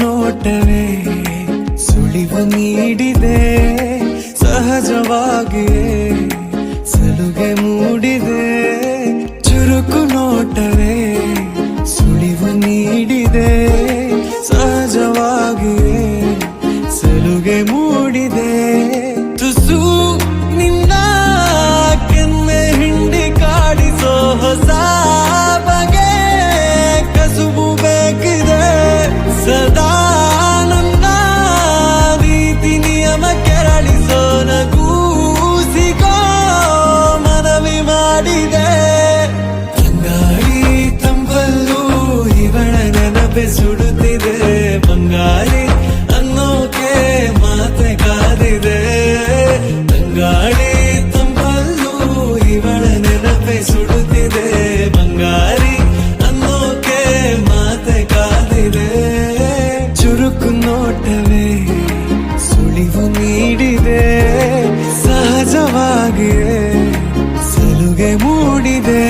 ನೋಟವೇ ಸುಳಿವು ನೀಡಿದೆ, ಸಹಜವಾಗಿಯೇ ಸಲುಗೆ ಮೂಡಿದೆ. ಚುರುಕು ನೋಟವೇ ಸುಳಿವು ನೀಡಿದೆ, ಸಹಜವಾಗಿಯೇ ಸಲುಗೆ ಮೂಡಿದೆ. ತುಸು ನಿನ್ನ ಕೆನ್ನೆ ಹಿಂಡಿ ಕಾಡಿಸೋ ಹೊಸ ಬಗೆ ಕಸುಬು ಬೇಕಿದೆ. ಸದಾ ನನ್ನ ರೀತಿ ನಿಯಮ ಕೆರಳಿಸೋ ನಗೂಸಿಗೋ ಮನವಿ ಮಾಡಿದೆ. ಅಂಗಾಡಿ ತಂಪಲ್ಲೂ ಇವಳ ನೆನಪೆ ಸುಡುತ್ತಿದೆ. ಬಂಗಾರಿ ಅನ್ನೋಕೆ ಮಾತೆ ಕಾದಿದೆ. ತಂಗಾಳಿ ತಂಪಲ್ಲೂ ಇವಳ ನೆನಪೆ ಸುಡುತ್ತಿದೆ. ಬಂಗಾರಿ ಅನ್ನೋಕೆ ಮಾತೆ ಕಾದಿದೆ. ಚುರುಕು ನೋಟವೇ ಸುಳಿವು ನೀಡಿದೆ, ಸಹಜವಾಗಿಯೇ ಸಲುಗೆ ಮೂಡಿದೆ.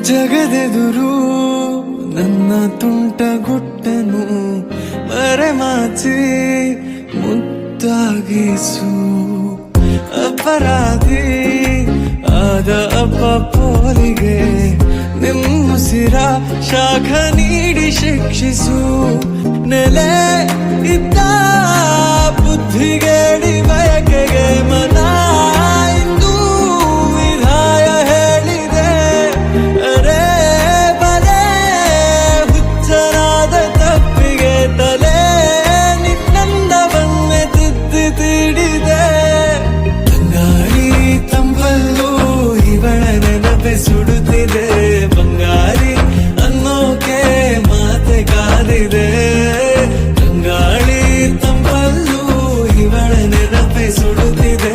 ಜಗದೆದುರು ನನ್ನ ತುಂಟ ಗುಟ್ಟನು ಮರೆಮಾಚಿ ಮುದ್ದಾಗಿಸು. ಅಪರಾಧಿ ಆದ ಅಪ್ಪೋರಿಗೆ ನಿಮ್ಮುಸಿರ ಶಾಖ ನೀಡಿ ಶಿಕ್ಷಿಸು. ನೆಲೆ ಇದ್ದ ಬುದ್ಧಿಗೇಡಿ ಬಯಕೆಗೆ ಮನ ಇಂದು ವಿಧಾಯ ಹೇಳಿದೆ. ಅರೆ ಬಲೆ ಹುಚ್ಚರಾದ ತಪ್ಪಿಗೆ ತಲೆ ನಿನ್ನಂದವನ್ನೇ ತಿದ್ದಿ ತೀಡಿದೆ. ತಂಗಾಳಿ ತಂಪಲ್ಲೂ ಇವಳ ನೆನಪೆ ಸುಡುತ್ತಿದೆ. ಬಂಗಾರಿ ಅನ್ನೋಕೆ ಮಾತೆ ಕಾದಿದೆ. ತಂಗಾಳಿ ತಂಪಲ್ಲೂ ಇವಳ ನೆನಪೆ ಸುಡುತ್ತಿದೆ.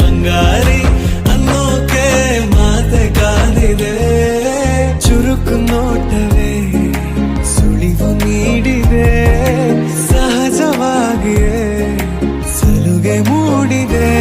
ಬಂಗಾರಿ ಅನ್ನೋಕೆ ಮಾತೆ ಕಾದಿದೆ. ಚುರುಕು ನೋಟವೇ ಸುಳಿವು ನೀಡಿದೆ, ಸಹಜವಾಗಿಯೇ ಸಲುಗೆ ಮೂಡಿದೆ.